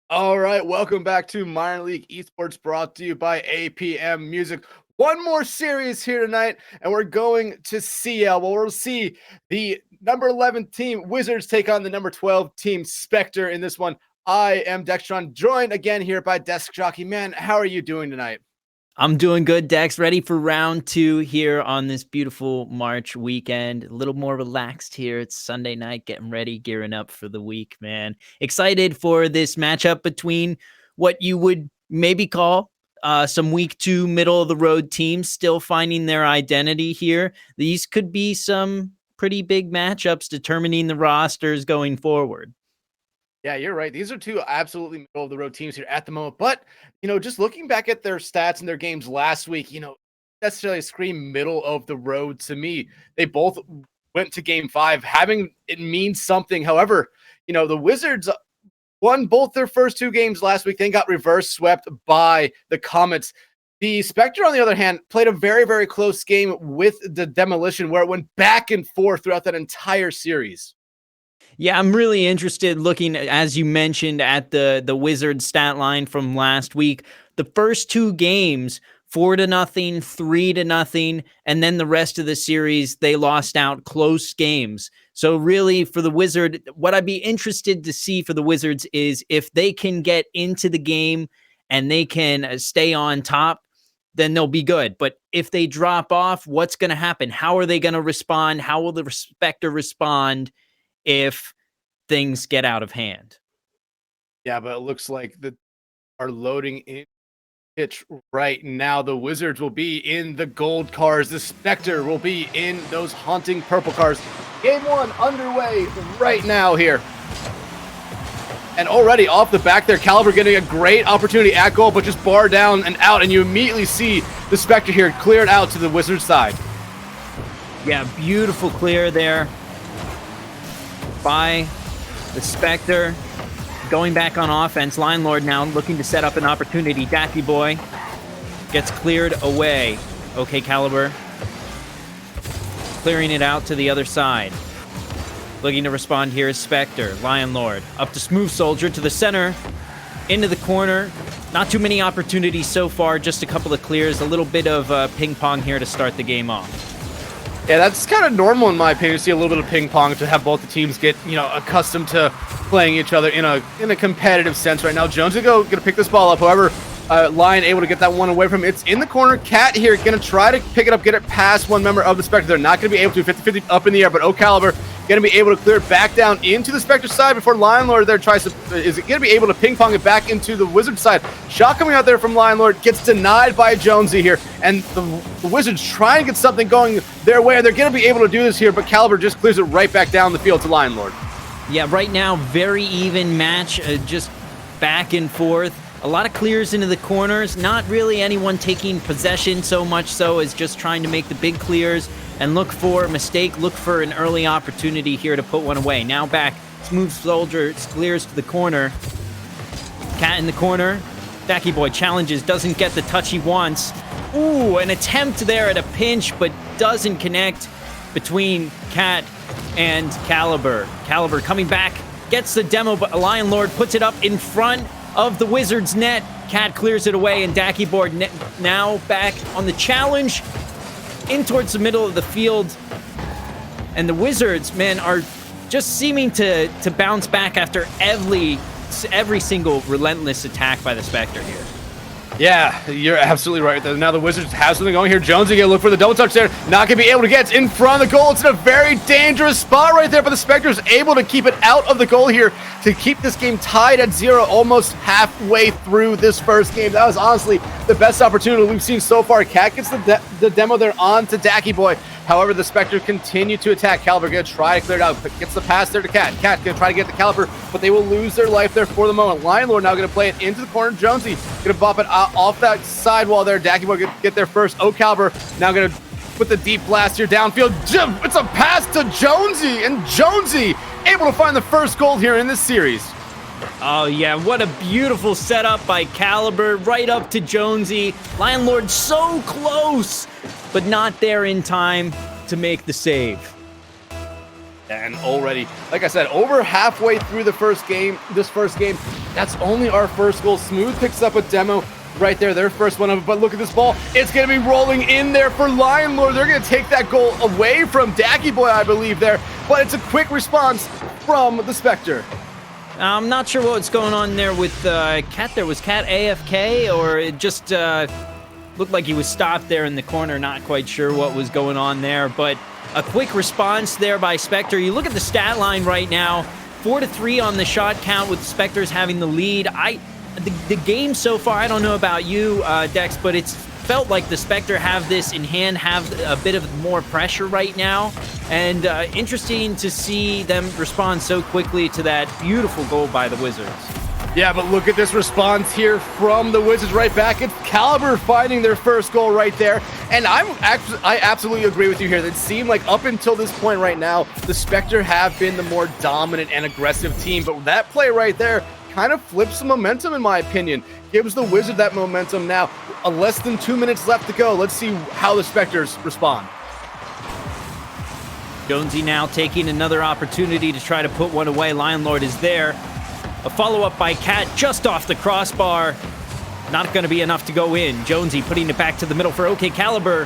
All right, welcome back to Minor League Esports brought to you by APM Music. One more series here tonight, and we're going to CL. Well, we'll see the number 11 team Wizards take on the number 12 team Spectre in this one. I am Dextron, joined again here by Desk Jockey. Man, how are you doing tonight? I'm doing good, Dex. Ready for round two here on this beautiful March weekend. A little more relaxed here. It's Sunday night, getting ready, gearing up for the week, man. Excited for this matchup between what you would maybe call some week two middle of the road teams still finding their identity here. These could be some pretty big matchups determining the rosters going forward. Yeah, you're right. These are two absolutely middle of the road teams here at the moment. But, just looking back at their stats and their games last week, necessarily scream middle of the road to me. They both went to game 5, having it means something. However, the Wizards won both their first two games last week, then got reverse swept by the Comets. The Spectre, on the other hand, played a very, very close game with the Demolition, where it went back and forth throughout that entire series. Yeah, I'm really interested looking, as you mentioned, at the Wizards stat line from last week. The first two games, 4-0, 3-0, and then the rest of the series, they lost out close games. So really, for the Wizard, what I'd be interested to see for the Wizards is if they can get into the game and they can stay on top, then they'll be good. But if they drop off, what's going to happen? How are they going to respond? How will the Spectre respond if things get out of hand? Yeah, but it looks like the are loading in pitch right now. The Wizards will be in the gold cars. The Spectre will be in those haunting purple cars. Game 1 underway right now here. And already off the back there, Caliber getting a great opportunity at goal, but just bar down and out, and you immediately see the Spectre here cleared out to the Wizards side. Yeah, beautiful clear there by the Spectre. Going back on offense, Line Lord now looking to set up an opportunity. Dacky Boy gets cleared away. Okay, Caliber clearing it out to the other side. Looking to respond here is Spectre. Lion Lord up to Smooth Soldier to the center, into the corner. Not too many opportunities so far, just a couple of clears. A little bit of ping pong here to start the game off. Yeah, that's kind of normal in my opinion to see a little bit of ping pong, to have both the teams get, accustomed to playing each other in a competitive sense right now. Jones is going to pick this ball up. However, Lion able to get that one away from him. It's in the corner. Cat here going to try to pick it up, get it past one member of the Spectre. They're not going to be able to. 50-50 up in the air, but O'Caliber going to be able to clear it back down into the Spectre side before Lion Lord there tries to, is going to be able to ping pong it back into the Wizard side. Shot coming out there from Lion Lord gets denied by Jonesy here, and the Wizards trying to get something going their way, and they're going to be able to do this here, but Caliber just clears it right back down the field to Lion Lord. Yeah, right now, very even match, just back and forth. A lot of clears into the corners. Not really anyone taking possession so much so as just trying to make the big clears and look for a mistake, look for an early opportunity here to put one away. Now back, Smooth Soldier clears to the corner. Cat in the corner. Dacky Boy challenges, doesn't get the touch he wants. Ooh, an attempt there at a pinch, but doesn't connect between Cat and Caliber. Caliber coming back, gets the demo, but Lion Lord puts it up in front of the Wizards net. Cat clears it away, and Dacky Boy now back on the challenge in towards the middle of the field. And the Wizards, man, are just seeming to bounce back after every single relentless attack by the Spectre here. Yeah, you're absolutely right. Now the Wizards have something going here. Jones going to look for the double touch there. Not going to be able to get it in front of the goal. It's in a very dangerous spot right there, but the Spectre is able to keep it out of the goal here to keep this game tied at 0 almost halfway through this first game. That was honestly the best opportunity we've seen so far. Cat gets the demo there on to Dacky Boy. However, the Spectre continue to attack. Caliber going to try to clear it out, but gets the pass there to Cat. Cat going to try to get the Caliber, but they will lose their life there for the moment. Lion Lord now going to play it into the corner. Jonesy going to bop it off that sidewall there. Dacky Boy going to get there first. O'Caliber now going to put the deep blast here downfield. It's a pass to Jonesy, and Jonesy able to find the first goal here in this series. Oh, yeah, what a beautiful setup by Caliber, right up to Jonesy. Lion Lord so close, but not there in time to make the save. And already, like I said, over halfway through this first game, that's only our first goal. Smooth picks up a demo right there, their first one of it. But look at this ball. It's going to be rolling in there for Lion Lord. They're going to take that goal away from Dacky Boy, I believe, there. But it's a quick response from the Spectre. I'm not sure what's going on there with Cat. There was Cat AFK, or it just looked like he was stopped there in the corner. Not quite sure what was going on there, but a quick response there by Spectre. You look at the stat line right now, 4-3 on the shot count with Spectres having the lead. The game so far, I don't know about you, Dex, but it's felt like the Spectre have this in hand, have a bit of more pressure right now. And interesting to see them respond so quickly to that beautiful goal by the Wizards. Yeah, but look at this response here from the Wizards right back. It's Caliber finding their first goal right there. And I absolutely agree with you here. It seemed like up until this point right now, the Spectre have been the more dominant and aggressive team. But that play right there kind of flips some momentum, in my opinion. Gives the Wizard that momentum now. Less than 2 minutes left to go. Let's see how the Spectres respond. Jonesy now taking another opportunity to try to put one away. Lion Lord is there. A follow-up by Cat just off the crossbar. Not going to be enough to go in. Jonesy putting it back to the middle for OK Caliber.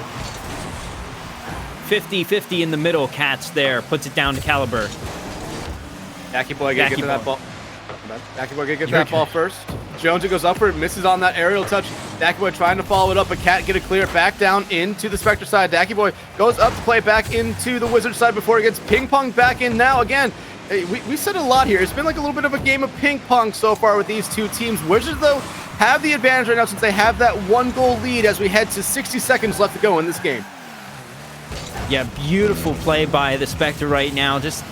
50-50 in the middle. Cat's there. Puts it down to Caliber. Dacky Boy gonna get to that ball. Dacky Boy gonna get that ball first. Jonesy goes up for it, misses on that aerial touch. Dacky Boy trying to follow it up, but Cat get it clear back down into the Spectre side. Dacky Boy goes up to play back into the Wizard side before he gets ping-ponged back in now again. We said a lot here. It's been like a little bit of a game of ping pong so far with these two teams. Wizards, though, have the advantage right now since they have that 1-goal lead as we head to 60 seconds left to go in this game. Yeah, beautiful play by the Spectre right now. Just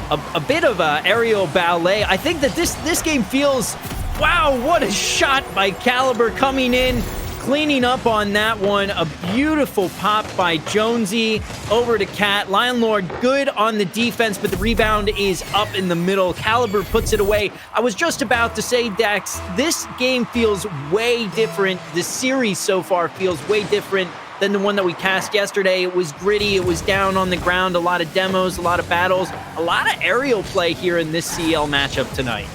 a bit of aerial ballet. I think that this game feels, wow, what a shot by Caliber coming in, cleaning up on that one. A beautiful pop by Jonesy over to Cat. Lion Lord good on the defense, but the rebound is up in the middle. Caliber puts it away. I was just about to say, Dax, this game feels way different. The series so far feels way different than the one that we cast yesterday. It was gritty. It was down on the ground. A lot of demos, a lot of battles, a lot of aerial play here in this CL matchup tonight.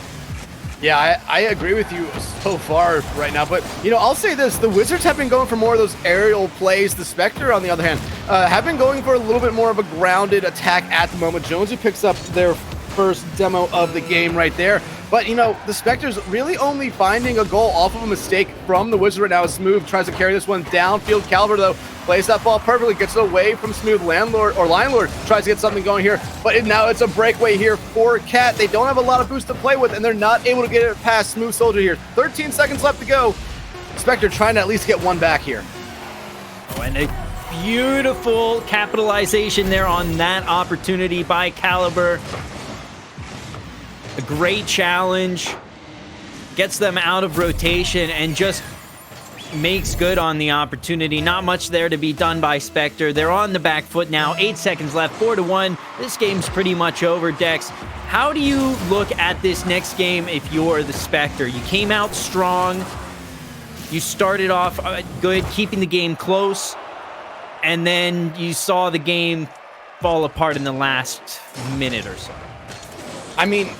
Yeah, I agree with you so far right now, but, you know, I'll say this. The Wizards have been going for more of those aerial plays. The Spectre, on the other hand, have been going for a little bit more of a grounded attack at the moment. Jonesy picks up their first demo of the game right there. But, you know, the Spectre's really only finding a goal off of a mistake from the Wizard right now. Smooth tries to carry this one downfield. Caliber, though, plays that ball perfectly, gets it away from Smooth. Lion Lord tries to get something going here, but now it's a breakaway here for Cat. They don't have a lot of boost to play with, and they're not able to get it past Smooth Soldier here. 13 seconds left to go. Spectre trying to at least get one back here. Oh, and a beautiful capitalization there on that opportunity by Caliber. A great challenge, gets them out of rotation and just makes good on the opportunity. Not much there to be done by Spectre. They're on the back foot now. 8 seconds left, 4-1. This game's pretty much over, Dex. How do you look at this next game if you're the Spectre? You came out strong. You started off good, keeping the game close. And then you saw the game fall apart in the last minute or so. I mean,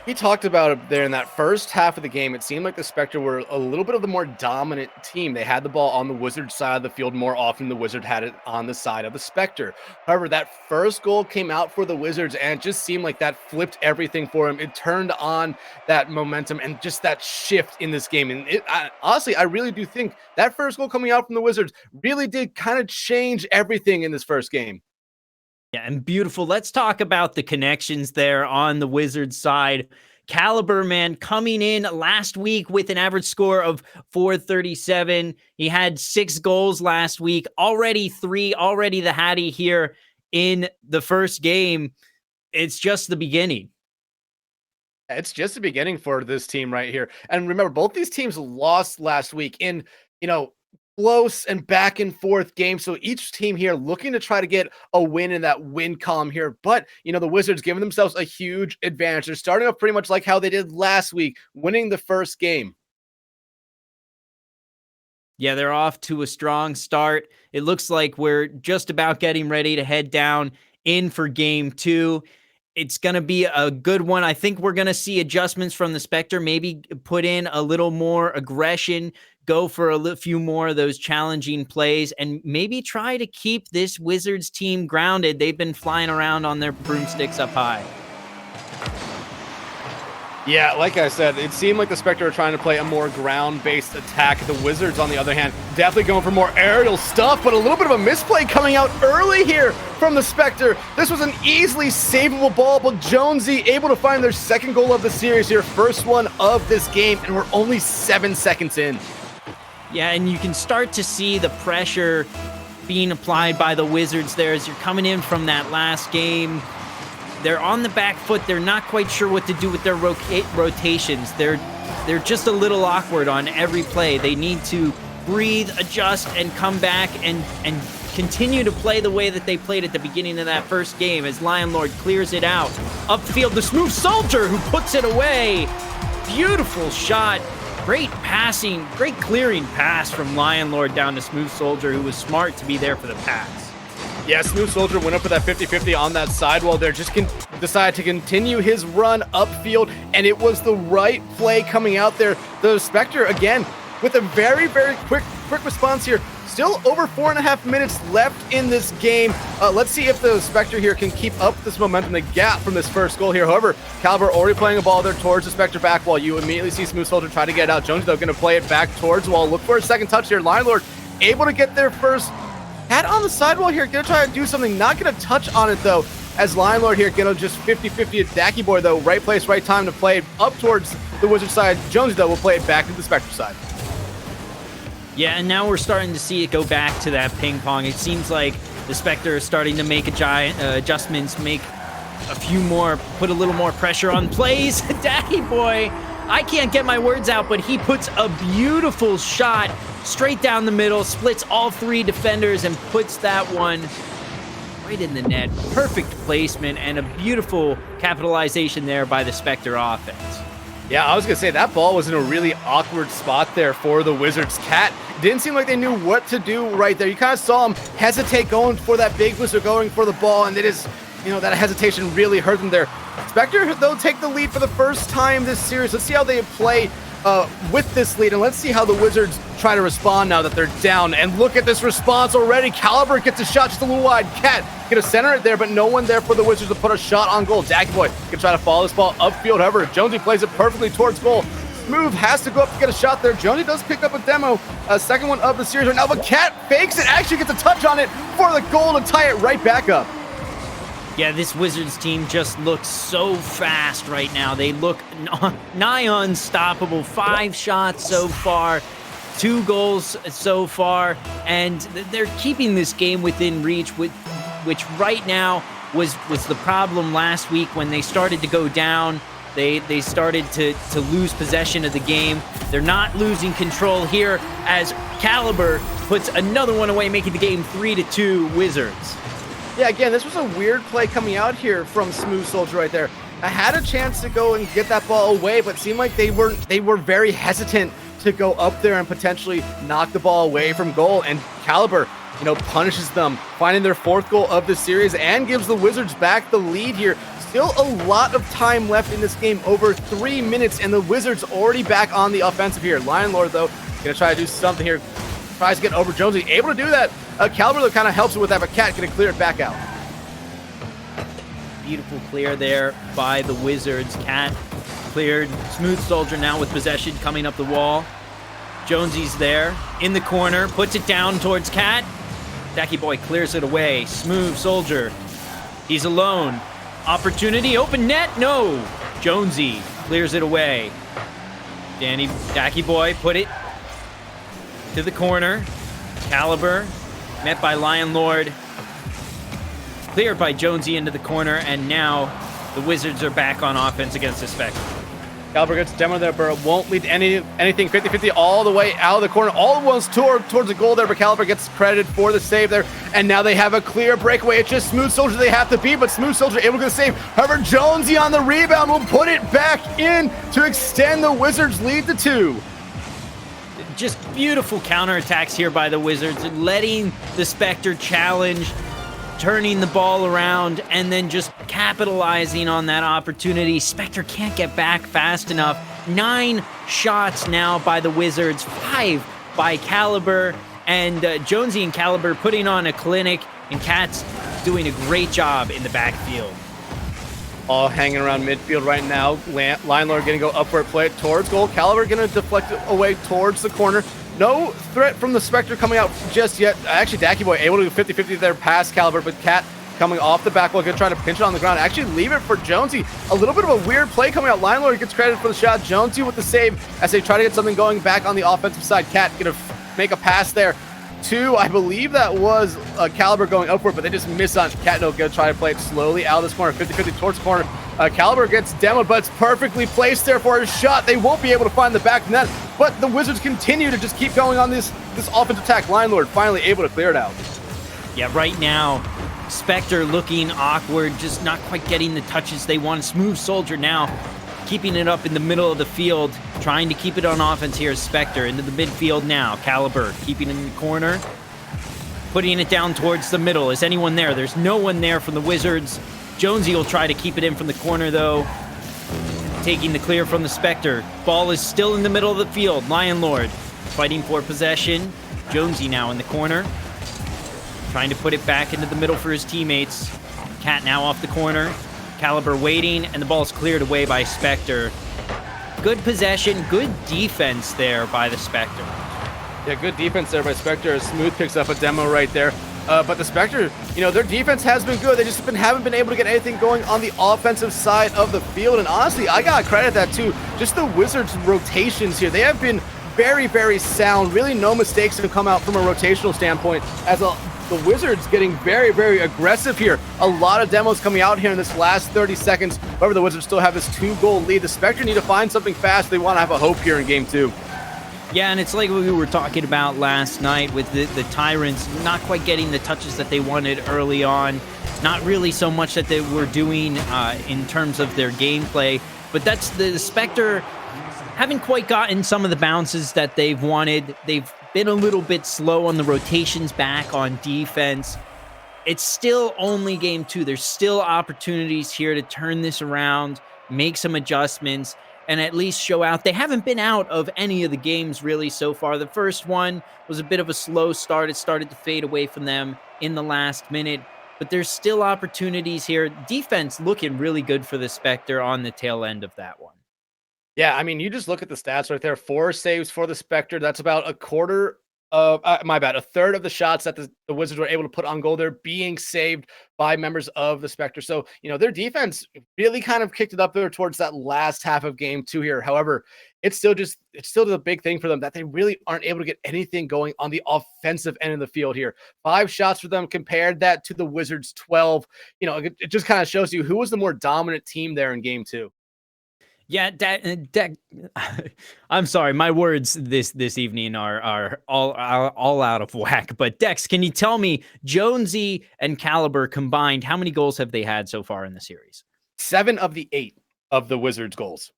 we talked about it there in that first half of the game. It seemed like the Spectre were a little bit of the more dominant team. They had the ball on the Wizard side of the field more often. The Wizard had it on the side of the Spectre. However, that first goal came out for the Wizards, and it just seemed like that flipped everything for them. It turned on that momentum and just that shift in this game. And honestly, I really do think that first goal coming out from the Wizards really did kind of change everything in this first game. Yeah, and beautiful. Let's talk about the connections there on the Wizards side. Caliber, man, coming in last week with an average score of 437. He had 6 goals last week, already 3, already the Hattie here in the first game. It's just the beginning. It's just the beginning for this team right here. And remember, both these teams lost last week in, close and back and forth games. So each team here looking to try to get a win in that win column here. But, the Wizards giving themselves a huge advantage. They're starting off pretty much like how they did last week, winning the first game. Yeah, they're off to a strong start. It looks like we're just about getting ready to head down in for game 2. It's going to be a good one. I think we're going to see adjustments from the Spectre, maybe put in a little more aggression, go for a few more of those challenging plays, and maybe try to keep this Wizards team grounded. They've been flying around on their broomsticks up high. Yeah, like I said, it seemed like the Spectre are trying to play a more ground-based attack. The Wizards, on the other hand, definitely going for more aerial stuff, but a little bit of a misplay coming out early here from the Spectre. This was an easily savable ball, but Jonesy able to find their second goal of the series here, first one of this game, and we're only 7 seconds in. Yeah, and you can start to see the pressure being applied by the Wizards there as you're coming in from that last game. They're on the back foot. They're not quite sure what to do with their rotations. They're just a little awkward on every play. They need to breathe, adjust, and come back and continue to play the way that they played at the beginning of that first game as Lion Lord clears it out. Upfield, the Smooth Soldier who puts it away. Beautiful shot. Great passing, great clearing pass from Lion Lord down to Smooth Soldier, who was smart to be there for the pass. Yeah, Smooth Soldier went up for that 50-50 on that sidewall there. Just decided to continue his run upfield, and it was the right play coming out there. The Spectre, again, with a very, very quick response here. Still over 4.5 minutes left in this game. Let's see if the Spectre here can keep up this momentum, the gap from this first goal here. However, Caliber already playing a ball there towards the Spectre back wall. You immediately see Smooth Soldier try to get it out. Jones, though, going to play it back towards the wall. Look for a second touch here. Lion Lord able to get there first. Hat on the sidewall here, gonna try to do something, not gonna touch on it though, as Lion Lord here gonna just 50-50 at Dacky Boy though, right place, right time to play it up towards the Wizard side. Jonesy though will play it back to the Spectre side. Yeah, and now we're starting to see it go back to that ping pong. It seems like the Spectre is starting to make adjustments, make a few more, put a little more pressure on plays. Dacky Boy, I can't get my words out, but he puts a beautiful shot straight down the middle, splits all 3 defenders, and puts that one right in the net. Perfect placement and a beautiful capitalization there by the Spectre offense. Yeah, I was going to say, that ball was in a really awkward spot there for the Wizards. Cat didn't seem like they knew what to do right there. You kind of saw him hesitate going for that big booster, going for the ball, and it is, that hesitation really hurt them there. Spectre, though, take the lead for the first time this series. Let's see how they play with this lead, and let's see how the Wizards try to respond now that they're down. And look at this response already. Caliber gets a shot just a little wide. Cat gonna center it there, but no one there for the Wizards to put a shot on goal. Dacky Boy can try to follow this ball upfield. However, Jonesy plays it perfectly towards goal. Smooth has to go up to get a shot there. Jonesy does pick up a demo, a second one of the series right now, but Cat fakes it, actually gets a touch on it for the goal to tie it right back up. Yeah, this Wizards team just looks so fast right now. They look nigh unstoppable. 5 shots so far, 2 goals so far, and they're keeping this game within reach, which right now was the problem last week when they started to go down. They started to lose possession of the game. They're not losing control here as Caliber puts another one away, making the game 3-2 Wizards. Yeah, again, this was a weird play coming out here from Smooth Soldier right there. I had a chance to go and get that ball away, but it seemed like they were very hesitant to go up there and potentially knock the ball away from goal. And Caliber, punishes them, finding their 4th goal of the series and gives the Wizards back the lead here. Still a lot of time left in this game, over 3 minutes, and the Wizards already back on the offensive here. Lion Lord, though, gonna try to do something here. Tries to get over Jonesy, able to do that. Caliber, though, kind of helps it with that, but Cat gonna clear it back out. Beautiful clear there by the Wizards. Cat cleared. Smooth Soldier now with possession coming up the wall. Jonesy's there in the corner, puts it down towards Cat. Dacky Boy clears it away. Smooth Soldier, he's alone. Opportunity, open net, no. Jonesy clears it away. Dacky Boy put it to the corner. Caliber met by Lion Lord. Cleared by Jonesy into the corner, and now the Wizards are back on offense against the Spectre. Caliber gets demo there, but it won't lead to anything. 50-50 all the way out of the corner. All at once towards the goal there, but Caliber gets credited for the save there. And now they have a clear breakaway. It's just Smooth Soldier they have to beat, but Smooth Soldier able to get a save. However, Jonesy on the rebound will put it back in to extend the Wizards' lead to 2. Just beautiful counterattacks here by the Wizards, letting the Spectre challenge. turning the ball around and then just capitalizing on that opportunity. Spectre can't get back fast enough. 9 shots now by the Wizards, 5 by Caliber, and Jonesy and Caliber putting on a clinic, and Cat's doing a great job in the backfield. All hanging around midfield right now. Line Lord going to go upward, play it towards goal. Caliber going to deflect it away towards the corner. No threat from the Spectre coming out just yet. Actually, Dacky Boy able to do 50-50 there past Caliber, but Cat coming off the back wall, going to try to pinch it on the ground. Actually leave it for Jonesy. A little bit of a weird play coming out. Line Lord gets credit for the shot. Jonesy with the save as they try to get something going back on the offensive side. Cat going to make a pass there to, I believe that was Caliber going upward, but they just miss on Cat. No, going to try to play it slowly out of this corner, 50-50 towards the corner. Caliber gets demoed, but it's perfectly placed there for his shot. They won't be able to find the back net, but the Wizards continue to just keep going on this offensive attack. Line Lord finally able to clear it out. Yeah, right now, Spectre looking awkward, just not quite getting the touches they want. Smooth Soldier now keeping it up in the middle of the field, trying to keep it on offense here. Spectre into the midfield now. Caliber keeping it in the corner, putting it down towards the middle. Is anyone there? There's no one there from the Wizards. Jonesy will try to keep it in from the corner, though. Taking the clear from the Spectre. Ball is still in the middle of the field. Lion Lord fighting for possession. Jonesy now in the corner, trying to put it back into the middle for his teammates. Cat now off the corner. Caliber waiting, and the ball's cleared away by Spectre. Good possession, good defense there by the Spectre. Yeah, good defense there by Spectre. Smooth picks up a demo right there. But the Spectre, their defense has been good. They just haven't been able to get anything going on the offensive side of the field. And honestly, I gotta credit that too. Just the Wizards' rotations here. They have been very, very sound. Really no mistakes have come out from a rotational standpoint as the Wizards getting very, very aggressive here. A lot of demos coming out here in this last 30 seconds. However, the Wizards still have this 2-goal lead. The Spectre need to find something fast. They want to have a hope here in game 2. Yeah, and it's like we were talking about last night with the Tyrants not quite getting the touches that they wanted early on. Not really so much that they were doing in terms of their gameplay, but that's the Spectre haven't quite gotten some of the bounces that they've wanted. They've been a little bit slow on the rotations back on defense. It's still only game 2. There's still opportunities here to turn this around, make some adjustments, and at least show out. They haven't been out of any of the games really so far. The first one was a bit of a slow start. It started to fade away from them in the last minute, but there's still opportunities here. Defense looking really good for the Spectre on the tail end of that one. Yeah, I mean, you just look at the stats right there. 4 saves for the Spectre. That's about a quarter of, a third of the shots that the Wizards were able to put on goal. They're being saved by members of the Spectre. So, their defense really kind of kicked it up there towards that last half of game 2 here. However, it's still the big thing for them that they really aren't able to get anything going on the offensive end of the field here. 5 shots for them, compared that to the Wizards 12. It just kind of shows you who was the more dominant team there in game 2. Yeah, I'm sorry. My words this evening are all out of whack. But Dex, can you tell me, Jonesy and Caliber combined, how many goals have they had so far in the series? 7 of the 8 of the Wizards' goals.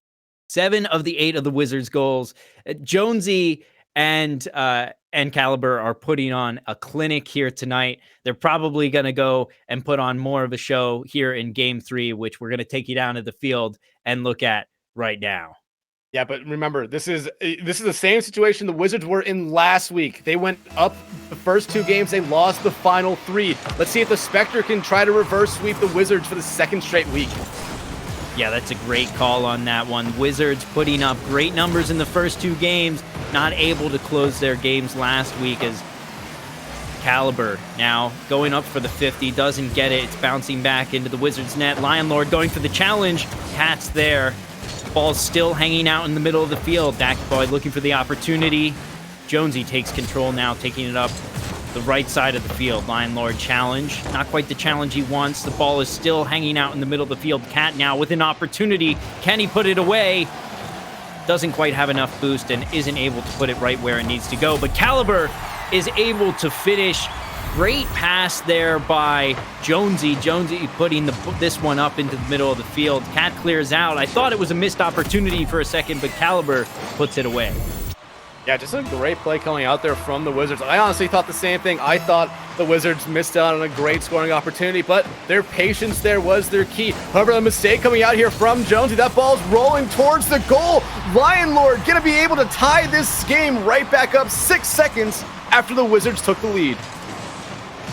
7 of the 8 of the Wizards' goals. Jonesy and Caliber are putting on a clinic here tonight. They're probably going to go and put on more of a show here in game 3, which we're going to take you down to the field and look at right now. Yeah, but remember, this is the same situation the Wizards were in last week. They went up the first 2 games. They lost the final 3. Let's see if the Spectre can try to reverse sweep the Wizards for the 2nd straight week. Yeah, that's a great call on that one. Wizards putting up great numbers in the first 2 games, not able to close their games last week as Caliber now going up for the 50, doesn't get it. It's bouncing back into the Wizards net. Lion Lord going for the challenge. Cat's there. Ball's still hanging out in the middle of the field. Dak Boy looking for the opportunity. Jonesy takes control now, taking it up the right side of the field. Lion Lord challenge. Not quite the challenge he wants. The ball is still hanging out in the middle of the field. Cat now with an opportunity. Can he put it away? Doesn't quite have enough boost and isn't able to put it right where it needs to go. But Caliber is able to finish. Great pass there by Jonesy. Jonesy putting this one up into the middle of the field. Cat clears out. I thought it was a missed opportunity for a second, but Caliber puts it away. Yeah, just a great play coming out there from the Wizards. I honestly thought the same thing. I thought The Wizards missed out on a great scoring opportunity, but their patience there was their key. However, the mistake coming out here from Jonesy, that ball's rolling towards the goal. Lion Lord gonna be able to tie this game right back up 6 seconds after the Wizards took the lead.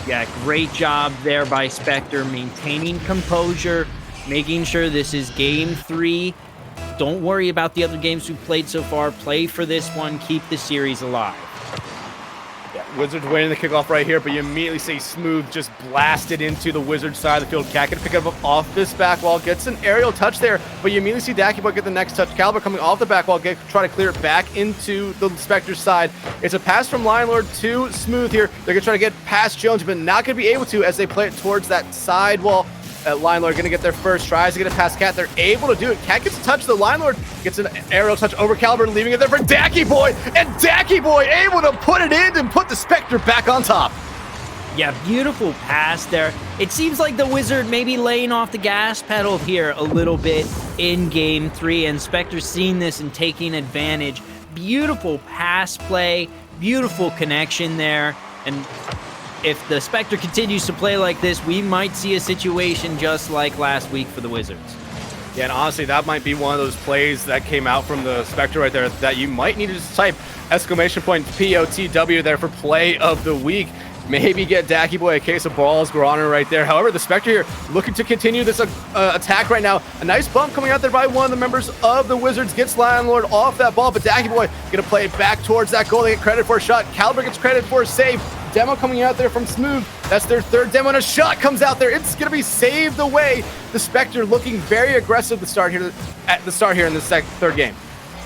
Yeah, great job there by Spectre, maintaining composure, making sure this is game 3. Don't worry about the other games we've played so far. Play for this one. Keep the series alive. Yeah, Wizards winning the kickoff right here, but you immediately see Smooth just blasted into the Wizards side of the field. Cat can pick it up off this back wall, gets an aerial touch there, but you immediately see Dacky Boy get the next touch. Caliber coming off the back wall, try to clear it back into the Spectre side. It's a pass from Lion Lord to Smooth here. They're going to try to get past Jones, but not going to be able to as they play it towards that side wall. Lion Lord going to get their first, tries to get it past Cat. They're able to do it. Cat gets a touch. The Lion Lord gets an aerial touch over Caliber, leaving it there for Dacky Boy. And Dacky Boy able to put it in and put the Spectre back on top. Yeah, beautiful pass there. It seems like the Wizard may be laying off the gas pedal here a little bit in game 3, and Spectre's seeing this and taking advantage. Beautiful pass play, beautiful connection there, and if the Spectre continues to play like this, we might see a situation just like last week for the Wizards. Yeah, and honestly, that might be one of those plays that came out from the Spectre right there that you might need to just type !POTW there for play of the week. Maybe get Dacky Boy a case of balls, Guarana right there. However, the Spectre here looking to continue this attack right now. A nice bump coming out there by one of the members of the Wizards. Gets Lion Lord off that ball, but Dacky Boy going to play it back towards that goal. They get credit for a shot. Caliber gets credit for a save. Demo coming out there from Smooth. That's their third demo, and a shot comes out there. It's going to be saved away. The Spectre looking very aggressive at the start here in the third game.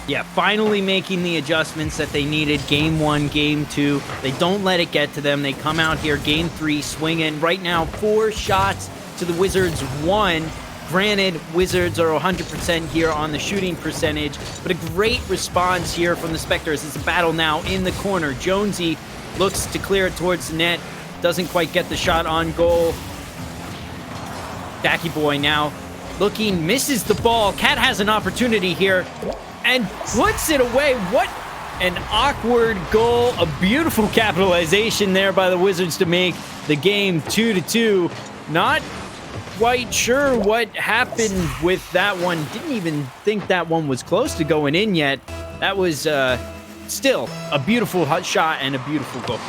Yeah, finally making the adjustments that they needed. Game 1, game 2. They don't let it get to them. They come out here, game 3, swinging. Right now, 4 shots to the Wizards' 1. Granted, Wizards are 100% here on the shooting percentage, but a great response here from the Spectres. It's a battle now in the corner. Jonesy looks to clear it towards the net. Doesn't quite get the shot on goal. Dacky Boy now looking, misses the ball. Cat has an opportunity here and puts it away. What an awkward goal. A beautiful capitalization there by the Wizards to make the game 2-2. Not quite sure what happened with that one. Didn't even think that one was close to going in yet. That was still a beautiful hot shot and a beautiful goal.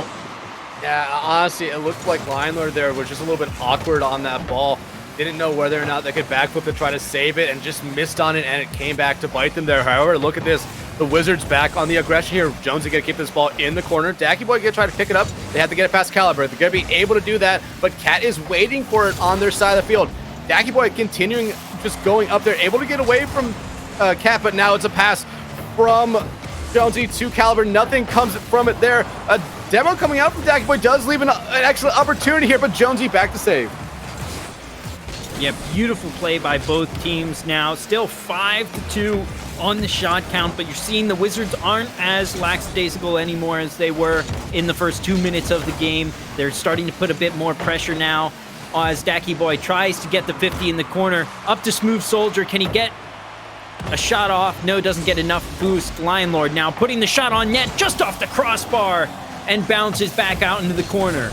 Yeah, honestly, it looked like Lion Lord there was just a little bit awkward on that ball. Didn't know whether or not they could backflip to try to save it and just missed on it, and it came back to bite them there. However, look at this. The Wizards back on the aggression here. Jonesy going to keep this ball in the corner. Dacky Boy going to try to pick it up. They have to get it past Caliber. They're going to be able to do that, but Cat is waiting for it on their side of the field. Dacky Boy continuing just going up there, able to get away from Cat, but now it's a pass from Jonesy to Caliber. Nothing comes from it there. A demo coming out from Dacky Boy does leave an excellent opportunity here, but Jonesy back to save. Yeah, beautiful play by both teams now. Still 5-2 on the shot count, but you're seeing the Wizards aren't as lackadaisical anymore as they were in the first 2 minutes of the game. They're starting to put a bit more pressure now as Dacky Boy tries to get the 50 in the corner. Up to Smooth Soldier. Can he get a shot off? No, doesn't get enough boost. Lion Lord now putting the shot on net just off the crossbar and bounces back out into the corner.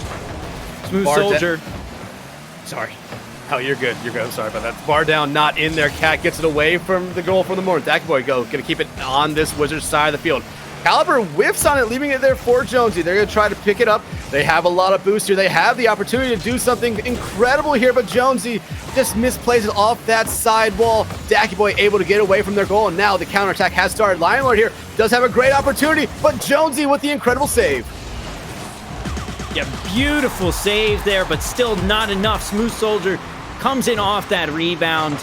Smooth Soldier. Sorry. Oh, you're good. You're good. I'm sorry about that. Bar down, not in there. Cat gets it away from the goal for the morning. Dacky Boy going to keep it on this Wizards side of the field. Caliber whiffs on it, leaving it there for Jonesy. They're going to try to pick it up. They have a lot of boost here. They have the opportunity to do something incredible here, but Jonesy just misplays it off that side wall. Dacky Boy able to get away from their goal, and now the counterattack has started. Lion Lord here does have a great opportunity, but Jonesy with the incredible save. Yeah, beautiful save there, but still not enough. Smooth Soldier comes in off that rebound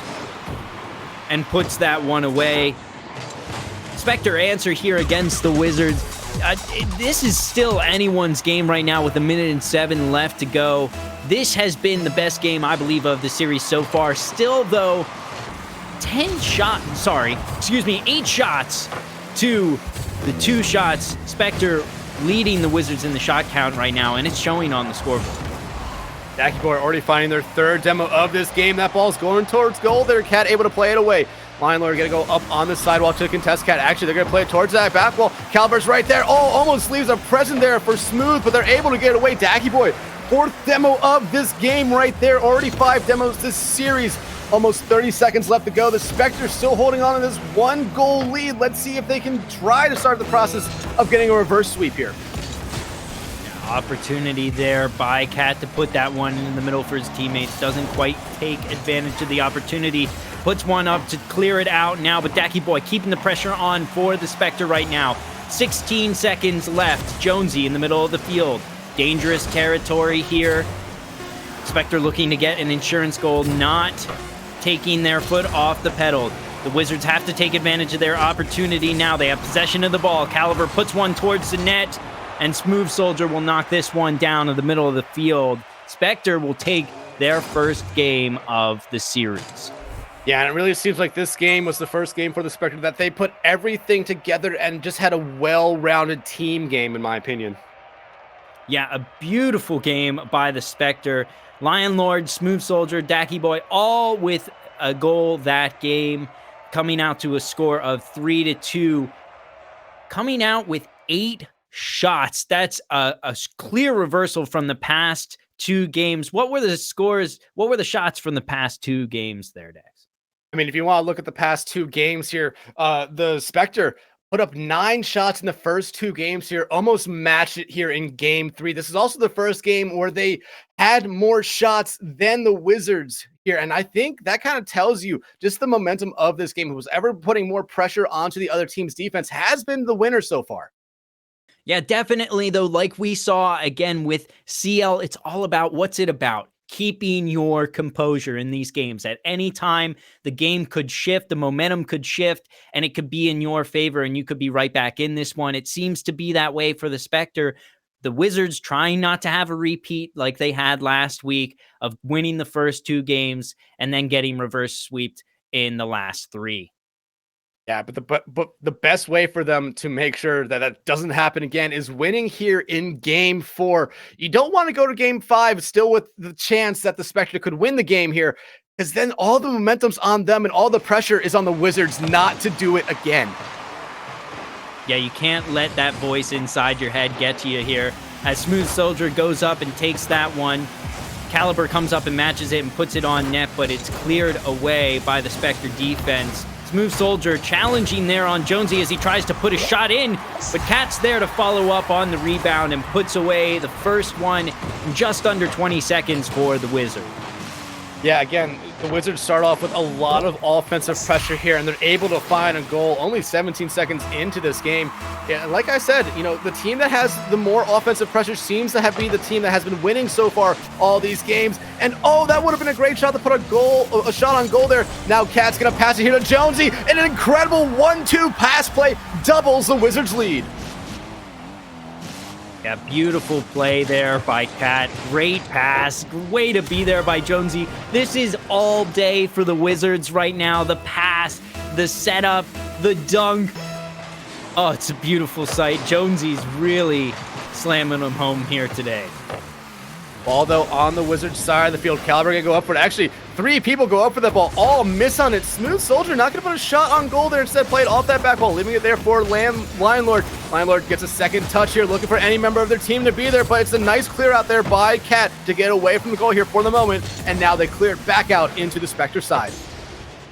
and puts that one away. Spectre answer here against the Wizards. This is still anyone's game right now with 1:07 left to go. This has been the best game, I believe, of the series so far. Still, though, 8 shots to the 2 shots. Spectre leading the Wizards in the shot count right now, and it's showing on the scoreboard. Dacky Boy already finding their third demo of this game. That ball's going towards goal there. Cat able to play it away. Lion Lord going to go up on the sidewalk to contest Cat. Actually, they're going to play it towards that back wall. Caliber's right there. Oh, almost leaves a present there for Smooth, but they're able to get it away. Dacky Boy 4th demo of this game right there. Already 5 demos this series. Almost 30 seconds left to go. The Spectre still holding on to this 1-goal lead. Let's see if they can try to start the process of getting a reverse sweep here. Opportunity there by Cat to put that one in the middle for his teammates. Doesn't quite take advantage of the opportunity. Puts one up to clear it out now, but Dacky Boy keeping the pressure on for the Spectre right now. 16 seconds left. Jonesy in the middle of the field. Dangerous territory here. Spectre looking to get an insurance goal, not taking their foot off the pedal. The Wizards have to take advantage of their opportunity now. They have possession of the ball. Caliber puts one towards the net, and Smooth Soldier will knock this one down in the middle of the field. Spectre will take their first game of the series. Yeah, and it really seems like this game was the first game for the Spectre that they put everything together and just had a well-rounded team game, in my opinion. Yeah, a beautiful game by the Spectre. Lion Lord, Smooth Soldier, Dacky Boy, all with a goal that game, coming out to a score of 3-2. Coming out with 8 shots. That's a clear reversal from the past 2 games. What were the scores? What were the shots from the past 2 games there, Dex? I mean, if you want to look at the past 2 games here, the Spectre put up 9 shots in the first 2 games here, almost matched it here in game 3. This is also the first game where they had more shots than the Wizards here. And I think that kind of tells you just the momentum of this game. Who's ever putting more pressure onto the other team's defense has been the winner so far. Yeah, definitely, though, like we saw again with CL, it's all about what's it about? Keeping your composure in these games. At any time, the game could shift, the momentum could shift, and it could be in your favor, and you could be right back in this one. It seems to be that way for the Spectre. The Wizards trying not to have a repeat like they had last week of winning the first 2 games and then getting reverse swept in the last 3. Yeah, but the best way for them to make sure that that doesn't happen again is winning here in game 4. You don't want to go to game 5 still with the chance that the Spectre could win the game here, because then all the momentum's on them and all the pressure is on the Wizards not to do it again. Yeah, you can't let that voice inside your head get to you here. As Smooth Soldier goes up and takes that one, Caliber comes up and matches it and puts it on net, but it's cleared away by the Spectre defense. Smooth Soldier challenging there on Jonesy as he tries to put a shot in, but Cat's there to follow up on the rebound and puts away the first one in just under 20 seconds for the Wizards. Yeah, again, the Wizards start off with a lot of offensive pressure here, and they're able to find a goal only 17 seconds into this game. Yeah, like I said, you know, the team that has the more offensive pressure seems to have been the team that has been winning so far all these games. And oh, that would have been a great shot to put a shot on goal there. Now Cat's gonna pass it here to Jonesy, and an incredible 1-2 pass play doubles the Wizards' lead. Yeah, beautiful play there by Cat. Great pass. Way to be there by Jonesy. This is all day for the Wizards right now. The pass, the setup, the dunk. Oh, it's a beautiful sight. Jonesy's really slamming them home here today. Ball, though, on the Wizards' side of the field. Caliber going to go up for it. Actually, 3 people go up for that ball. All miss on it. Smooth Soldier not going to put a shot on goal there. Instead, play it off that back wall, leaving it there for Lion Lord. Lion Lord gets a second touch here, looking for any member of their team to be there, but it's a nice clear out there by Cat to get away from the goal here for the moment, and now they clear it back out into the Spectre side.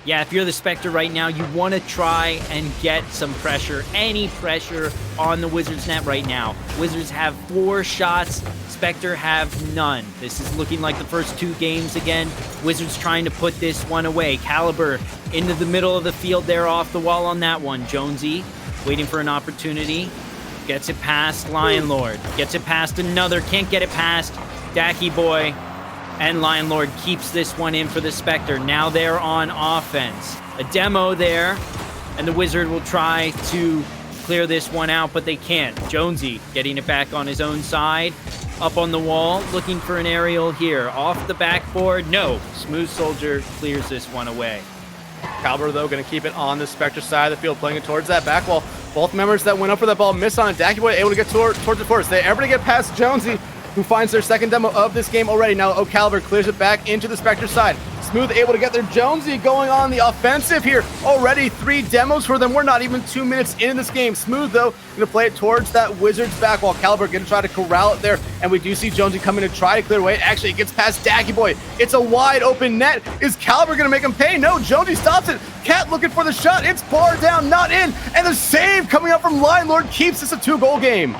Yeah, if you're the Spectre right now, you want to try and get some pressure, any pressure on the Wizards net right now. Wizards have 4 shots, Spectre have none. This is looking like the first 2 games again. Wizards trying to put this one away. Caliber into the middle of the field there off the wall on that one. Jonesy waiting for an opportunity. Gets it past Lion Lord. Gets it past another. Can't get it past Dacky Boy. And Lion Lord keeps this one in for the Spectre. Now they're on offense. A demo there. And the Wizard will try to clear this one out, but they can't. Jonesy getting it back on his own side. Up on the wall, looking for an aerial here. Off the backboard. No. Smooth Soldier clears this one away. Caliber, though, going to keep it on the Spectre side of the field, playing it towards that back wall. Both members that went up for that ball miss on it. Dacky Boy able to get towards the force. They able to get past Jonesy, who finds their second demo of this game already. Now Caliber clears it back into the Spectre side. Smooth able to get there. Jonesy going on the offensive here. Already 3 demos for them. We're not even 2 minutes into this game. Smooth, though, going to play it towards that Wizards back wall. Caliber going to try to corral it there and we do see Jonesy coming to try to clear away. Actually, it gets past Dacky Boy. It's a wide open net. Is Caliber going to make him pay? No, Jonesy stops it. Cat looking for the shot. It's bar down, not in, and the save coming up from Lion Lord keeps this a 2-goal game.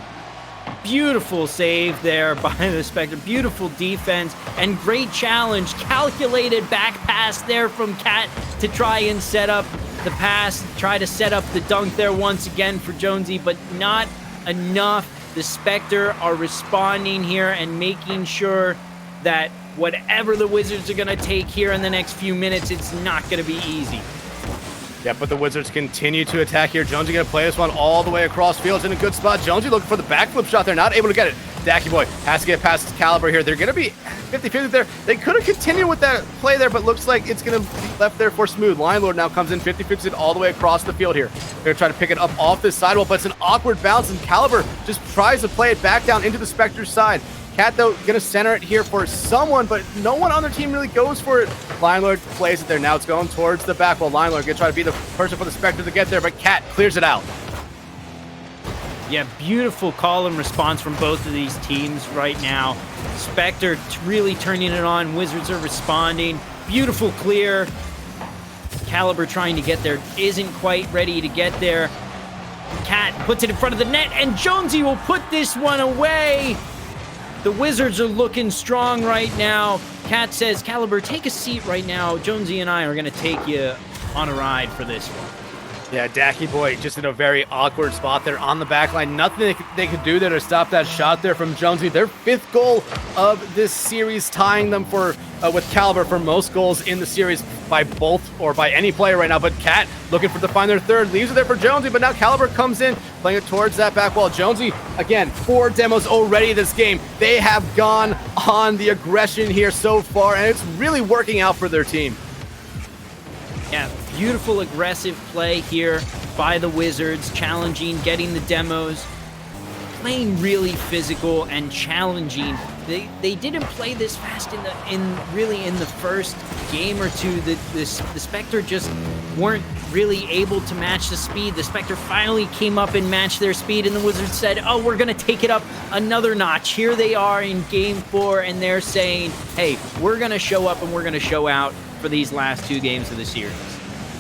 Beautiful save there by the Spectre. Beautiful defense and great challenge. Calculated back pass there from Cat to try and set up the pass. Try to set up the dunk there once again for Jonesy, but not enough. The Spectre are responding here and making sure that whatever the Wizards are going to take here in the next few minutes, it's not going to be easy. Yeah, but the Wizards continue to attack here. Jonesy going to play this one all the way across field. In a good spot. Jonesy looking for the backflip shot there. Not able to get it. Dacky Boy has to get past Caliber here. They're going to be 50-50 there. They could have continued with that play there, but looks like it's going to be left there for Smooth. Lion Lord now comes in 50-50 all the way across the field here. They're going to try to pick it up off this sidewall, but it's an awkward bounce, and Caliber just tries to play it back down into the Spectre's side. Cat, though, going to center it here for someone, but no one on their team really goes for it. Lion Lord plays it there. Now it's going towards the back. Well, Lion Lord going to try to be the person for the Spectre to get there, but Cat clears it out. Yeah, beautiful call and response from both of these teams right now. Spectre really turning it on. Wizards are responding. Beautiful clear. Caliber trying to get there. Isn't quite ready to get there. Cat puts it in front of the net, and Jonesy will put this one away. The Wizards are looking strong right now. Cat says, Caliber, take a seat right now. Jonesy and I are going to take you on a ride for this one. Yeah, Dacky Boy just in a very awkward spot there on the back line. Nothing they could do there to stop that shot there from Jonesy. Their 5th goal of this series, tying them for with Caliber for most goals in the series by both or by any player right now. But Cat looking to find their 3rd, leaves it there for Jonesy, but now Caliber comes in, playing it towards that back wall. Jonesy, again, 4 demos already this game. They have gone on the aggression here so far, and it's really working out for their team. Yeah, beautiful aggressive play here by the Wizards, challenging, getting the demos, playing really physical and challenging. They didn't play this fast in the first game or two. The Spectre just weren't really able to match the speed. The Spectre finally came up and matched their speed, and the Wizards said, oh, we're going to take it up another notch. Here they are in game 4, and they're saying, hey, we're going to show up and we're going to show out for these last 2 games of the series.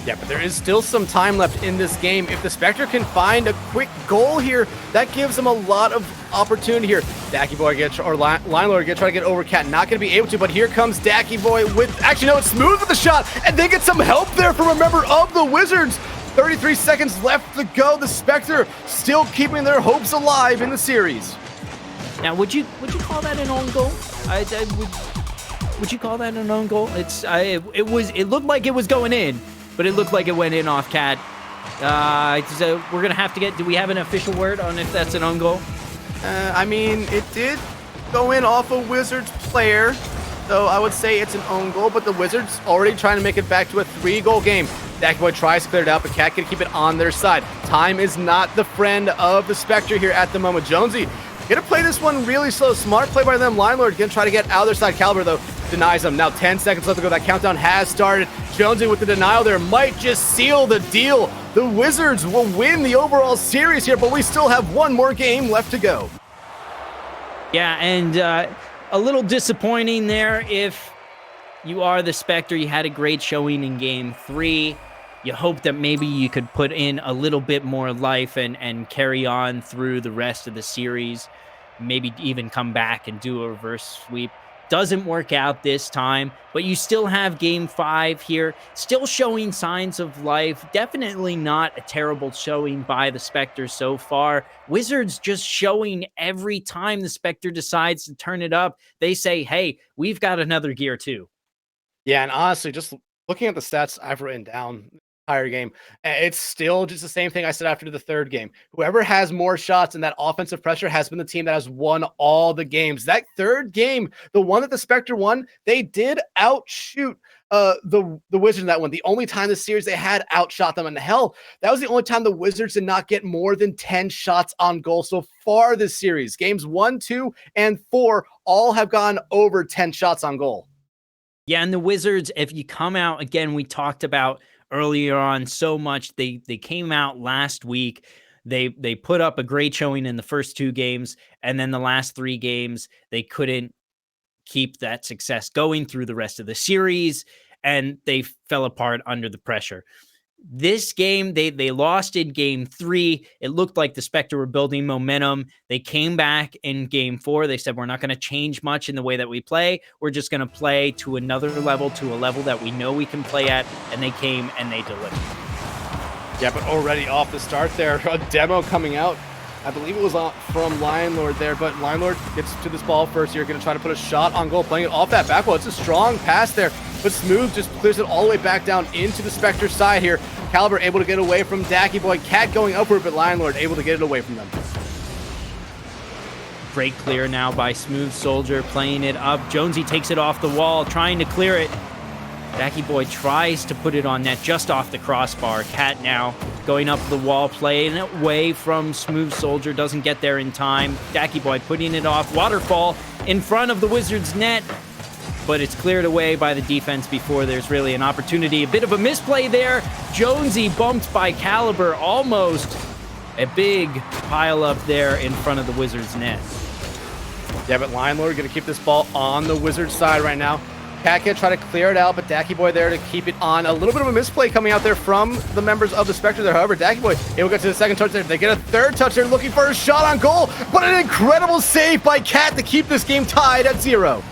Yeah, but there is still some time left in this game. If the Spectre can find a quick goal here, that gives them a lot of opportunity here. Dacky Boy Lion Lord try to get over Cat. Not going to be able to, but here comes Dacky Boy with, actually no, it's Smooth with the shot, and they get some help there from a member of the Wizards. 33 seconds left to go. The Spectre still keeping their hopes alive in the series. Now, would you call that an own goal? Would you call that an own goal? It looked like it was going in, but it looked like it went in off Cat. So we're gonna have to get. Do we have an official word on if that's an own goal? I mean, it did go in off a Wizards player, so I would say it's an own goal. But the Wizards already trying to make it back to a 3-goal game. Dacky Boy tries to clear it out, but Cat can keep it on their side. Time is not the friend of the Spectre here at the moment. Jonesy gonna play this one really slow. Smart play by them. Lion Lord gonna try to get out of their side. Caliber, though, denies them. Now 10 seconds left to go. That countdown has started. Jonesy with the denial there might just seal the deal. The Wizards will win the overall series here, but we still have one more game left to go. Yeah, and a little disappointing there if you are the Spectre. You had a great showing in Game 3. You hope that maybe you could put in a little bit more life and carry on through the rest of the series. Maybe even come back and do a reverse sweep. Doesn't work out this time, but you still have Game 5 here, still showing signs of life. Definitely not a terrible showing by the Spectre so far. Wizards just showing every time the Spectre decides to turn it up, they say, hey, we've got another gear too. Yeah, and honestly, just looking at the stats I've written down, entire game, it's still just the same thing I said after the 3rd game. Whoever has more shots and that offensive pressure has been the team that has won all the games. That 3rd game, the one that the Spectre won, they did outshoot the Wizards in that one. The only time this series they had outshot them, and hell, that was the only time the Wizards did not get more than 10 shots on goal so far this series. Games 1, 2, and 4 all have gone over 10 shots on goal. Yeah, and the Wizards, if you come out, again, we talked about earlier on so much. They came out last week. They put up a great showing in the first 2 games, and then the last 3 games, they couldn't keep that success going through the rest of the series, and they fell apart under the pressure. This game, they lost in game 3. It looked like the Spectre were building momentum. They came back in game 4. They said, we're not going to change much in the way that we play. We're just going to play to another level, to a level that we know we can play at. And they came and they delivered. Yeah, but already off the start there, a demo coming out. I believe it was from Lion Lord there, but Lion Lord gets to this ball first. You're going to try to put a shot on goal, playing it off that back wall. It's a strong pass there, but Smooth just clears it all the way back down into the Spectre side here. Caliber able to get away from Dacky Boy. Cat going upward, but Lion Lord able to get it away from them. Great clear now by Smooth Soldier, playing it up. Jonesy takes it off the wall, trying to clear it. Dacky Boy tries to put it on net just off the crossbar. Cat now going up the wall, playing it away from Smooth Soldier. Doesn't get there in time. Dacky Boy putting it off. Waterfall in front of the Wizards' net. But it's cleared away by the defense before there's really an opportunity. A bit of a misplay there. Jonesy bumped by Caliber. Almost a big pile up there in front of the Wizards' net. Yeah, but Lion Lord going to keep this ball on the Wizards' side right now. Cat can try to clear it out, but Dacky Boy there to keep it on. A little bit of a misplay coming out there from the members of the Spectre there. However, Dacky Boy able to get to the second touch there. They get a third touch there, looking for a shot on goal, but an incredible save by Cat to keep this game tied at 0.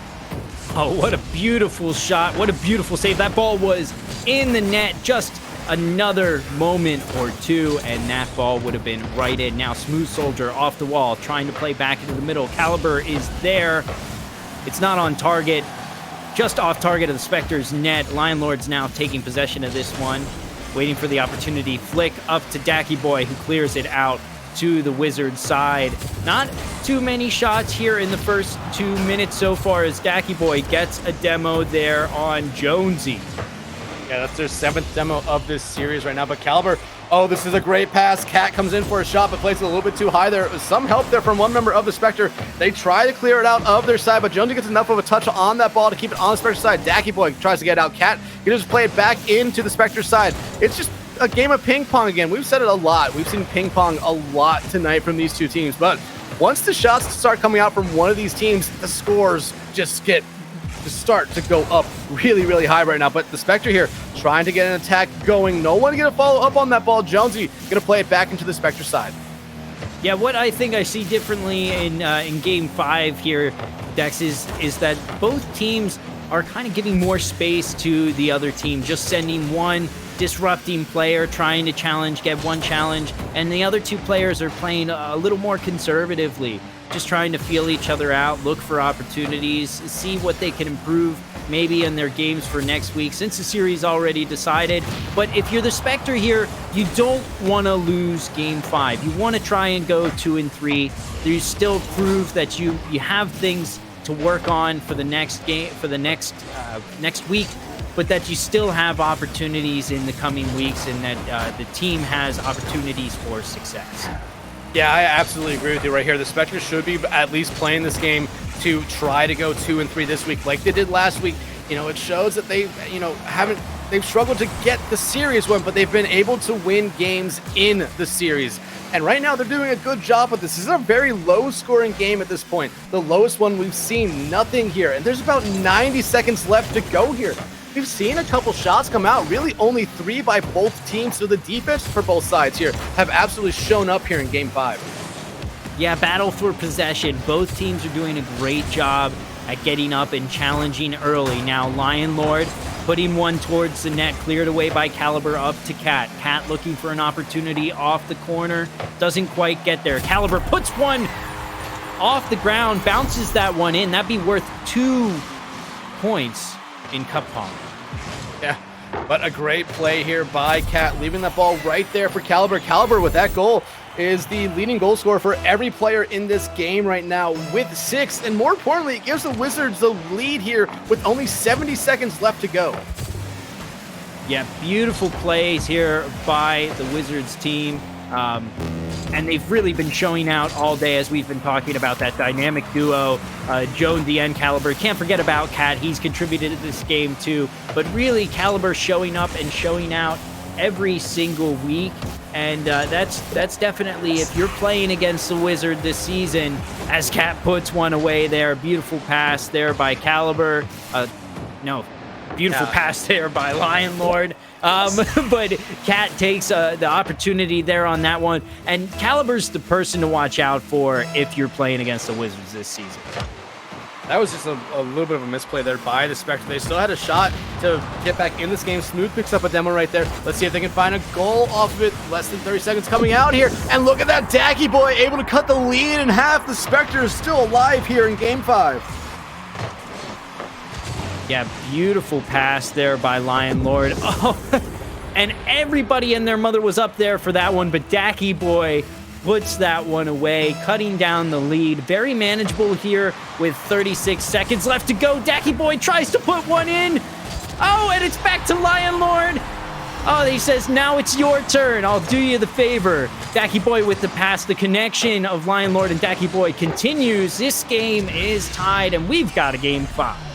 Oh, what a beautiful shot. What a beautiful save. That ball was in the net. Just another moment or two, and that ball would have been right in. Now, Smooth Soldier off the wall, trying to play back into the middle. Caliber is there. It's not on target. Just off target of the Spectre's net. Lion Lord's now taking possession of this one, waiting for the opportunity. Flick up to Dacky Boy, who clears it out to the Wizards side. Not too many shots here in the first 2 minutes so far, as Dacky Boy gets a demo there on Jonesy. Yeah, that's their 7th demo of this series right now. But Caliber, oh, this is a great pass. Cat comes in for a shot, but plays it a little bit too high there. Some help there from one member of the Spectre. They try to clear it out of their side, but Jonesy gets enough of a touch on that ball to keep it on the Spectre side. Dacky Boy tries to get out. Cat can just play it back into the Spectre side. It's just a game of ping pong again. We've said it a lot. We've seen ping pong a lot tonight from these two teams, but once the shots start coming out from one of these teams, the scores just start to go up really, really high right now. But the Spectre here trying to get an attack going. No one going to follow up on that ball. Jonesy going to play it back into the Spectre side. Yeah, what I think I see differently in Game 5 here, Dex, is that both teams are kind of giving more space to the other team, just sending one disrupting player, trying to get one challenge, and the other two players are playing a little more conservatively, just trying to feel each other out, look for opportunities, see what they can improve maybe in their games for next week, since the series already decided. But if you're the Spectre here, you don't want to lose Game 5. You want to try and go 2 and 3. You still prove that you have things to work on for the next game, for the next week, but that you still have opportunities in the coming weeks, and that the team has opportunities for success. Yeah, I absolutely agree with you right here. The Spectre should be at least playing this game to try to go 2 and 3 this week, like they did last week. It shows that they've struggled to get the series win, but they've been able to win games in the series. And right now they're doing a good job with this. This is a very low-scoring game at this point. The lowest one we've seen, nothing here. And there's about 90 seconds left to go here. We've seen a couple shots come out, really only 3 by both teams, so the defense for both sides here have absolutely shown up here in Game 5. Yeah, battle for possession. Both teams are doing a great job at getting up and challenging early. Now Lion Lord putting one towards the net, cleared away by Caliber up to Cat. Cat looking for an opportunity off the corner, doesn't quite get there. Caliber puts one off the ground, bounces that one in. That'd be worth 2 points in Cup Pong. Yeah, but a great play here by Cat, leaving that ball right there for Caliber. Caliber with that goal is the leading goal scorer for every player in this game right now with 6. And more importantly, it gives the Wizards the lead here with only 70 seconds left to go. Yeah, beautiful plays here by the Wizards team. And they've really been showing out all day, as we've been talking about that dynamic duo, Jonesy and Caliber. Can't forget about Cat. He's contributed to this game too. But really, Caliber showing up and showing out every single week. And that's definitely, if you're playing against the Wizard this season, as Cat puts one away there, beautiful pass there by Caliber. No, beautiful pass there by Lion Lord. But Cat takes the opportunity there on that one. And Caliber's the person to watch out for if you're playing against the Wizards this season. That was just a little bit of a misplay there by the Spectre. They still had a shot to get back in this game. Smooth picks up a demo right there. Let's see if they can find a goal off of it. Less than 30 seconds coming out here. And look at that Dacky boy able to cut the lead in half. The Spectre is still alive here in Game 5. Yeah, beautiful pass there by Lion Lord. Oh, and everybody and their mother was up there for that one, but Dacky boy puts that one away, cutting down the lead. Very manageable here with 36 seconds left to go. Dacky boy tries to put one in. Oh, and it's back to Lion Lord. Oh, he says, now it's your turn. I'll do you the favor. Dacky boy with the pass. The connection of Lion Lord and Dacky boy continues. This game is tied, and we've got a Game 5.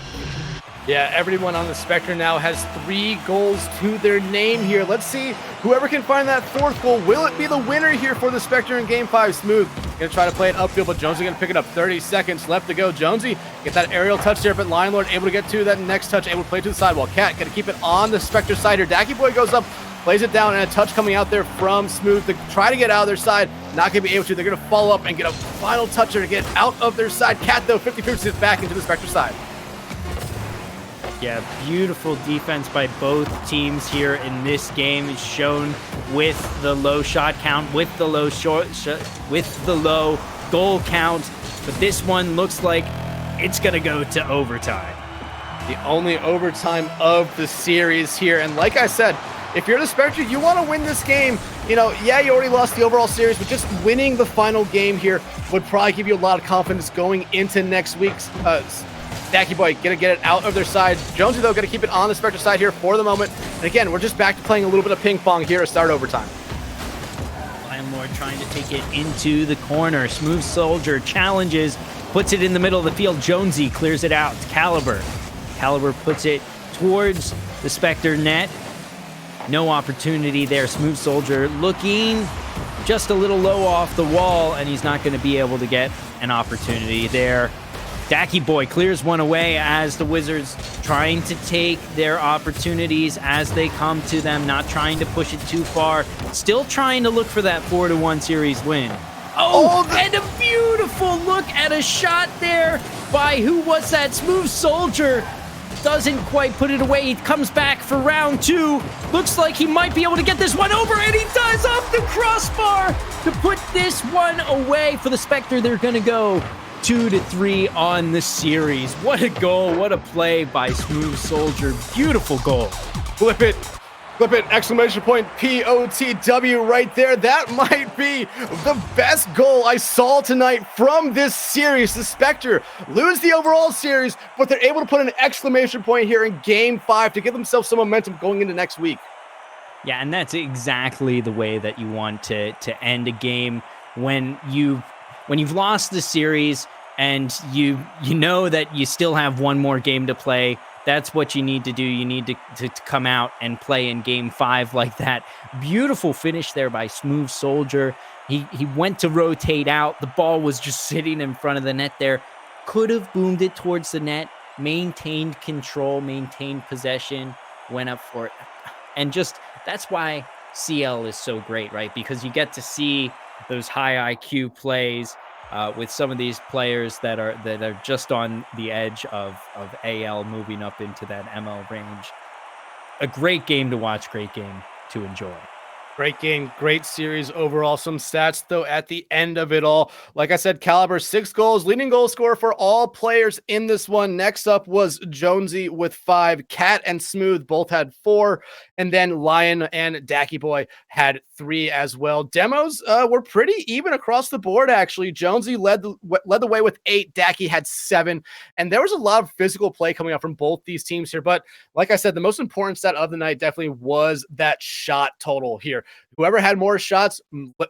Yeah, everyone on the Spectre now has 3 goals to their name here. Let's see whoever can find that 4th goal. Will it be the winner here for the Spectre in Game 5? Smooth gonna try to play it upfield, but Jonesy gonna pick it up. 30 seconds left to go. Jonesy get that aerial touch there, but Lion Lord able to get to that next touch, able to play to the sidewall. Cat gonna keep it on the Spectre side here. Dacky boy goes up, plays it down, and a touch coming out there from Smooth to try to get out of their side. Not gonna be able to. They're gonna follow up and get a final toucher to get out of their side. Cat though, 50-50 back into the Spectre side. Yeah, beautiful defense by both teams here in this game is shown with the low shot count, with the low with the low goal count. But this one looks like it's gonna go to overtime. The only overtime of the series here, and like I said, if you're the Spectre, you want to win this game. You know, yeah, you already lost the overall series, but just winning the final game here would probably give you a lot of confidence going into next week's. Dacky boy gonna get it out of their side. Jonesy though gonna keep it on the Spectre side here for the moment. And again, we're just back to playing a little bit of ping pong here to start overtime. Lion Lord trying to take it into the corner. Smooth Soldier challenges, puts it in the middle of the field. Jonesy clears it out. Caliber puts it towards the Spectre net. No opportunity there. Smooth Soldier looking just a little low off the wall, and he's not going to be able to get an opportunity there. Dacky boy clears one away as the Wizards trying to take their opportunities as they come to them, not trying to push it too far, still trying to look for that 4-1 series win. And a beautiful look at a shot there by, who was that? Smooth Soldier doesn't quite put it away. He comes back for round 2. Looks like he might be able to get this one over, and he does off the crossbar to put this one away for the Spectre. They're going to go 2-3 on the series. What a goal, what a play by Smooth Soldier. Beautiful goal. Flip it, exclamation point, POTW right there. That might be the best goal I saw tonight from this series. The Spectre lose the overall series, but they're able to put an exclamation point here in Game 5 to give themselves some momentum going into next week. Yeah, and that's exactly the way that you want to end a game when you've lost the series and you know that you still have one more game to play. That's what you need to do. You need to come out and play in Game 5 like that. Beautiful finish there by Smooth Soldier. He went to rotate out. The ball was just sitting in front of the net there. Could have boomed it towards the net, maintained control, maintained possession, went up for it. And just, that's why CL is so great, right? Because you get to see those high IQ plays with some of these players that are just on the edge of AL moving up into that ML range. A great game to watch, great game to enjoy. Great game, great series overall. Some stats, though, at the end of it all. Like I said, Caliber, 6 goals, leading goal scorer for all players in this one. Next up was Jonesy with 5. Cat and Smooth both had 4. And then Lion and Dacky Boy had 3 as well. Demos were pretty even across the board, actually. Jonesy led the way with 8. Dacky had 7. And there was a lot of physical play coming out from both these teams here. But like I said, the most important stat of the night definitely was that shot total here. Whoever had more shots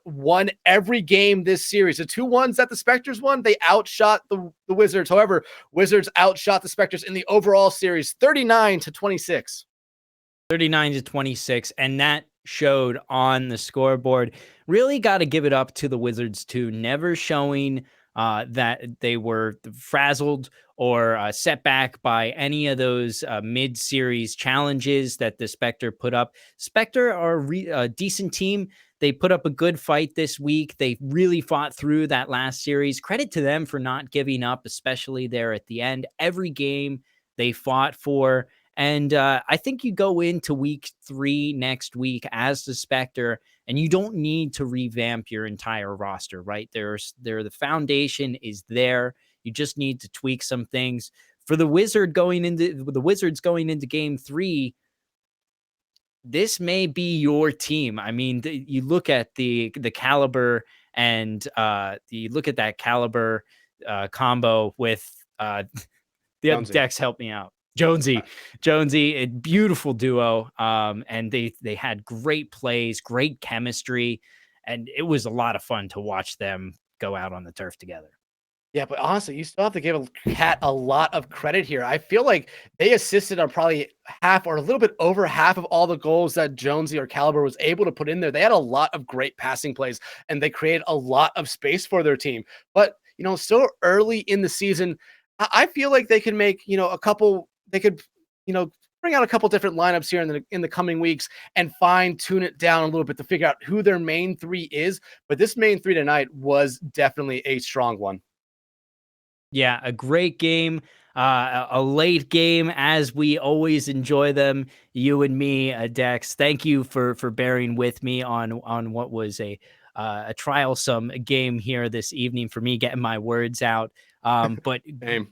won every game this series. The 2 ones that the Spectres won, they outshot the Wizards. However, Wizards outshot the Spectres in the overall series, 39-26. 39-26, and that showed on the scoreboard. Really got to give it up to the Wizards too, never showing that they were frazzled or set back by any of those mid-series challenges that the Spectre put up. Spectre are a decent team. They put up a good fight this week. They really fought through that last series. Credit to them for not giving up, especially there at the end. Every game they fought for. And I think you go into week 3 next week as the Spectre, and you don't need to revamp your entire roster, right? The foundation is there. You just need to tweak some things. For the Wizards going into game 3, this may be your team. I mean, you look at the caliber and you look at that caliber combo with the Jonesy. Dex, help me out. Jonesy, a beautiful duo. And they had great plays, great chemistry, and it was a lot of fun to watch them go out on the turf together. Yeah, but honestly, you still have to give a Cat a lot of credit here. I feel like they assisted on probably half or a little bit over half of all the goals that Jonesy or Caliber was able to put in there. They had a lot of great passing plays, and they created a lot of space for their team. But, still early in the season, I feel like they can make, a couple, they could, bring out a couple different lineups here in the coming weeks and fine tune it down a little bit to figure out who their main 3 is. But this main 3 tonight was definitely a strong one. Yeah, a great game, a late game as we always enjoy them. You and me, Dex. Thank you for bearing with me on what was a trialsome game here this evening for me getting my words out. But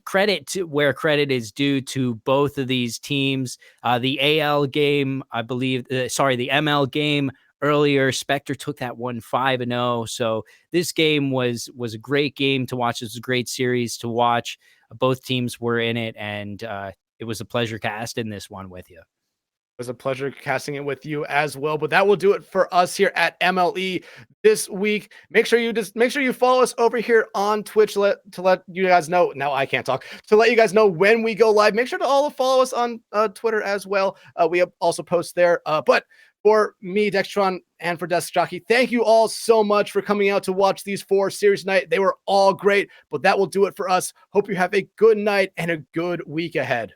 credit to where credit is due to both of these teams. The AL game, I believe, the ML game earlier, Spectre took that one 5-0. So this game was a great game to watch. It was a great series to watch. Both teams were in it, and it was a pleasure casting this one with you. It was a pleasure casting it with you as well. But that will do it for us here at MLE this week. Make sure you follow us over here on Twitch to let you guys know. Now I can't talk. To let you guys know when we go live. Make sure to all follow us on Twitter as well. We have also post there. But for me, Dextron, and for Desk Jockey, thank you all so much for coming out to watch these 4 series tonight. They were all great, but that will do it for us. Hope you have a good night and a good week ahead.